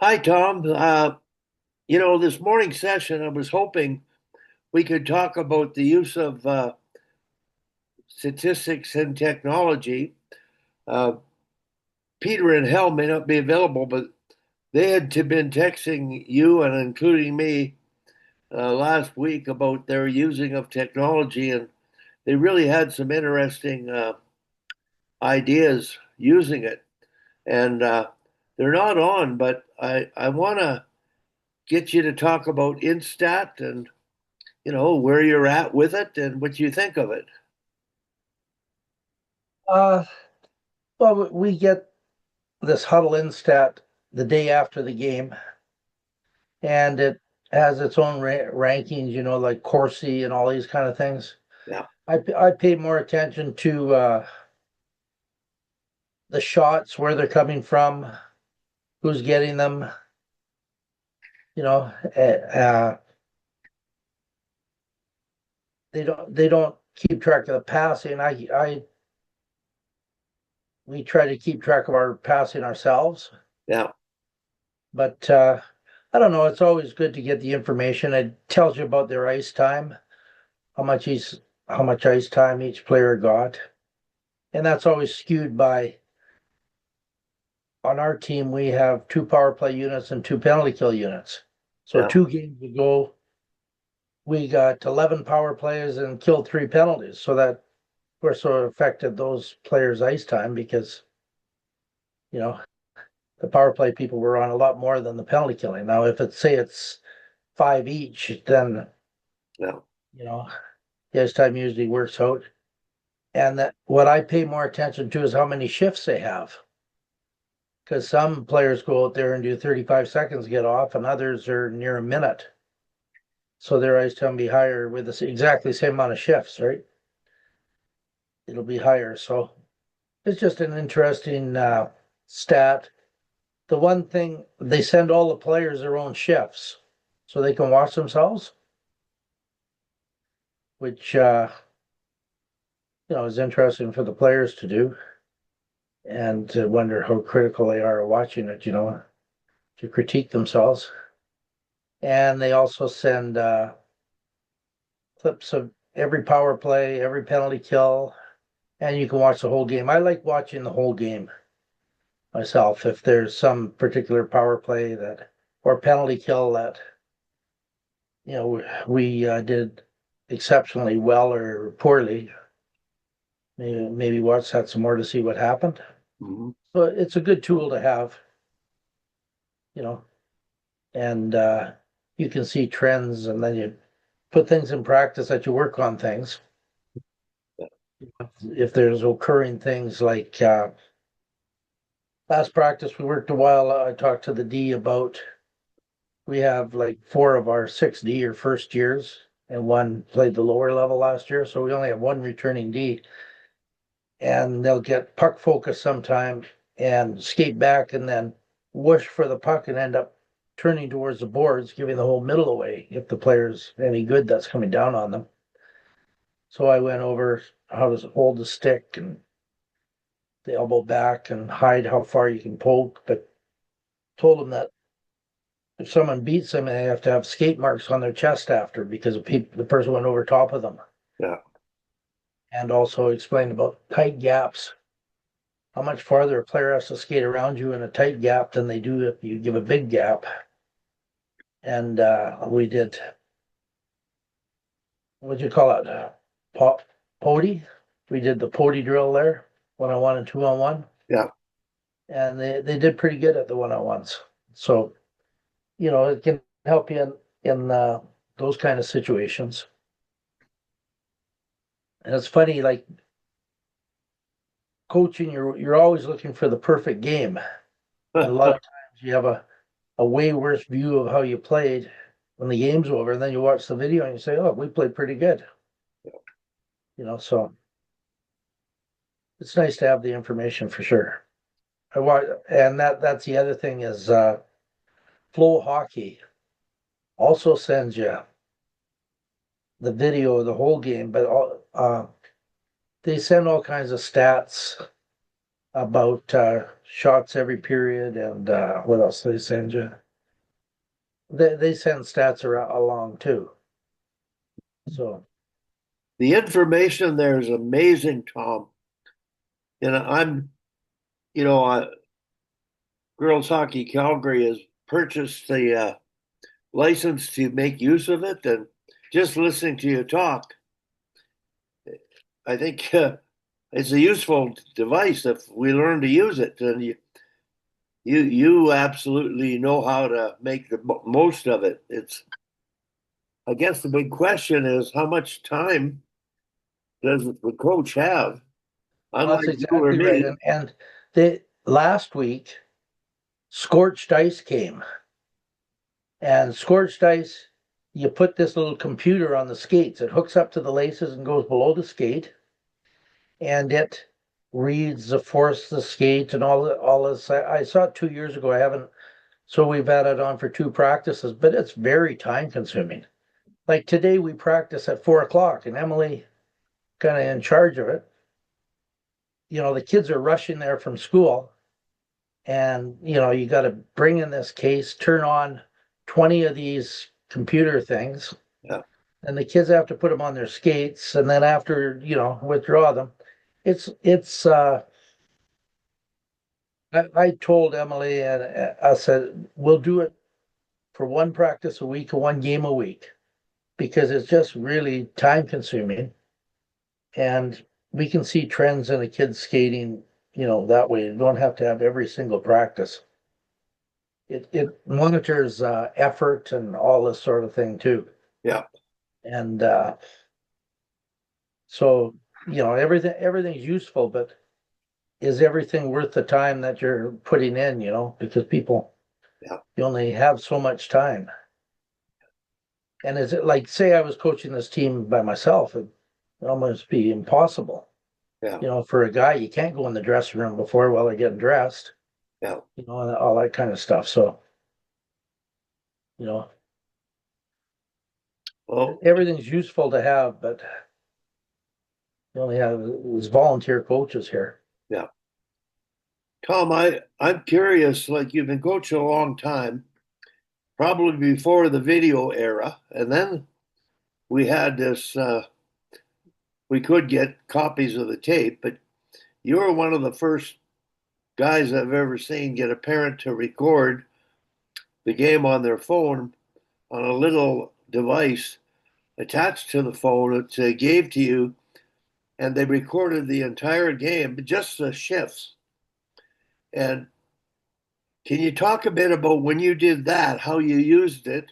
Hi, Tom. This morning session, I was hoping we could talk about the use of statistics and technology. Uh, Peter and Hal may not be available, but they had been texting you and including me last week about their using of technology, and they really had some interesting ideas using it. And they're not on, but I want to get you to talk about Instat and where you're at with it and what you think of it. Uh, well, we get this huddle instat the day after the game, and it has its own rankings, like Corsi and all these kind of things. Yeah, I pay more attention to the shots, where they're coming from, who's getting them. You know, they don't keep track of the passing. I We try to keep track of our passing ourselves, yeah, but I don't know. It's always good to get the information. It tells you about their ice time, how much he's how much ice time each player got. And that's always skewed by on our team we have two power play units and two penalty kill units. So yeah, 2 games ago we got 11 power plays and killed 3 penalties. So that of course sort of affected those players' ice time because you know the power play people were on a lot more than the penalty killing. Now if it's 5 each, then yeah, you know the ice time usually works out. And that what I pay more attention to is how many shifts they have. Because some players go out there and do 35 seconds, get off, and others are near a minute. So their ice time be higher with exactly the same amount of shifts, right? It'll be higher. So it's just an interesting stat. The one thing they send all the players their own shifts so they can watch themselves, which is interesting for the players to do and to wonder how critical they are watching it, to critique themselves. And they also send clips of every power play, every penalty kill, and you can watch the whole game. I like watching the whole game myself. If there's some particular power play that or penalty kill that we did exceptionally well or poorly, maybe watch that some more to see what happened. hmm, So it's a good tool to have, you know, and you can see trends, and then you put things in practice that you work on things. If there's occurring things like last practice, we worked a while. I talked to the D about we have like 4 of our 6 D are first years, and one played the lower level last year. So we only have one returning D, and they'll get puck focus sometime and skate back and then whoosh for the puck and end up turning towards the boards, giving the whole middle away if the player's any good that's coming down on them. So I went over how to hold the stick and the elbow back and hide how far you can poke, but told them that if someone beats them, they have to have skate marks on their chest after because the person went over top of them. yeah, And also explained about tight gaps, how much farther a player has to skate around you in a tight gap than they do if you give a big gap. And we did, what do you call it? Pody. We did the pody drill there, 1-on-1 and 2-on-1. yeah. And they did pretty good at the 1-on-1s. So it can help you in those kind of situations. And it's funny, like coaching, you're always looking for the perfect game, and a lot of times you have a way worse view of how you played when the game's over, and then you watch the video and you say, "Oh, we played pretty good." So it's nice to have the information for sure. And that's the other thing is Flow Hockey also sends you the video of the whole game, but they send all kinds of stats about shots every period and what else they send you. They send stats along too. So The information there is amazing, Tom. And you know, Girls Hockey Calgary has purchased the license to make use of it. And just listening to you talk, I think it's a useful device if we learn to use it. And you absolutely know how to make the most of it. It's I guess the big question is how much time does the coach have? well, that's Unlike you or exactly right. me, And the last week, scorched ice came. And scorched ice, you put this little computer on the skates. It hooks up to the laces and goes below the skate, and it reads the force of the skate and all this. I saw it 2 years ago. I haven't, so we've had it on for two practices, but it's very time consuming. Like today, we practice at 4 o'clock, and Emily kind of in charge of it. The kids are rushing there from school, and you got to bring in this case, turn on 20 of these computer things, yeah, and the kids have to put them on their skates, and then after withdraw them. It's I told Emily, and I said we'll do it for one practice a week and one game a week, because it's just really time consuming, and we can see trends in the kids skating that way. You don't have to have every single practice. It monitors effort and all this sort of thing too. yeah, And so everything's useful, but is everything worth the time that you're putting in? Because people, yeah, you only have so much time. And is it like, say I was coaching this team by myself, it would almost be impossible. yeah, For a guy, you can't go in the dressing room before while they're getting dressed, yeah. and all that kind of stuff. So, you know, Well, everything's useful to have, but you only have these volunteer coaches here. yeah. Tom, I'm curious, like you've been coaching a long time, probably before the video era, and then we had this we could get copies of the tape, but you were one of the first guys I've ever seen get a parent to record the game on their phone on a little device attached to the phone that they gave to you, and they recorded the entire game, just the shifts. And can you talk a bit about when you did that, how you used it?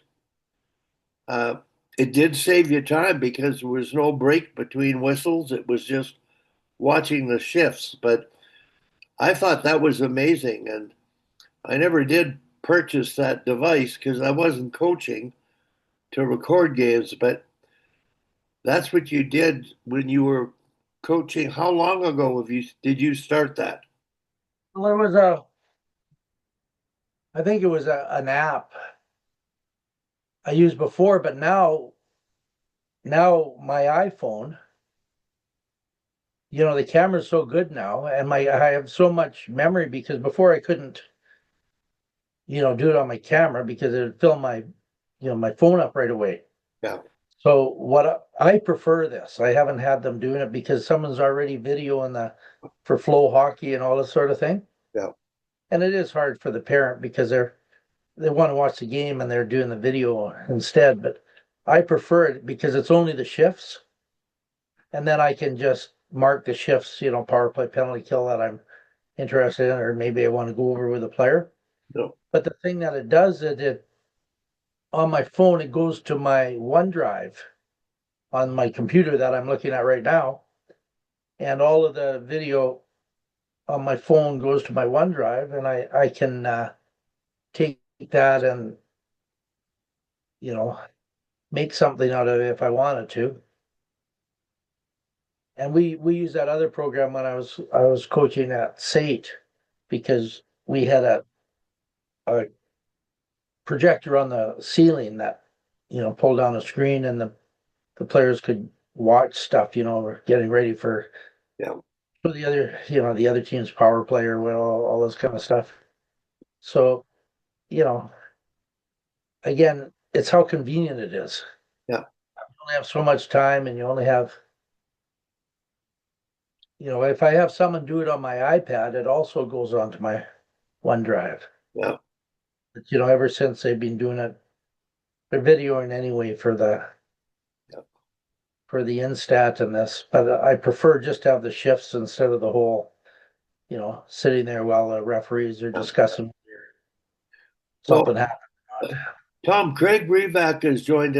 Uh, it did save you time because there was no break between whistles. It was just watching the shifts. But I thought that was amazing. And I never did purchase that device because I wasn't coaching to record games. But that's what you did when you were coaching. How long ago did you start that? Well, I think it was an app I used before, but now my iPhone, the camera's so good now, and I have so much memory, because before I couldn't, do it on my camera because it would fill my phone up right away. Yeah, So I prefer this. I haven't had them doing it because someone's already videoing for flow hockey and all this sort of thing. yeah, And it is hard for the parent because they want to watch the game and they're doing the video instead. But I prefer it because it's only the shifts, and then I can just mark the shifts, power play, penalty kill, that I'm interested in, or maybe I want to go over with a player. no, But the thing that it does, it on my phone, it goes to my OneDrive on my computer that I'm looking at right now, and all of the video on my phone goes to my OneDrive, and I can take that and you know make something out of it if I wanted to. And we use that other program when I was coaching at SAIT, because we had a projector on the ceiling that pulled down a screen, and the players could watch stuff. We're getting ready for yeah. for the other, the other team's power play or what, all this kind of stuff. So, you know, again, it's how convenient it is. Yeah, You only have so much time and you only have, if I have someone do it on my iPad, it also goes onto my OneDrive. yeah. But, ever since they've been doing it, they're videoing anyway Yeah. for the Instat and this, but I prefer just to have the shifts instead of the whole, sitting there while the referees are Yeah. discussing Well, something happened. Tom, Craig Revac has joined us.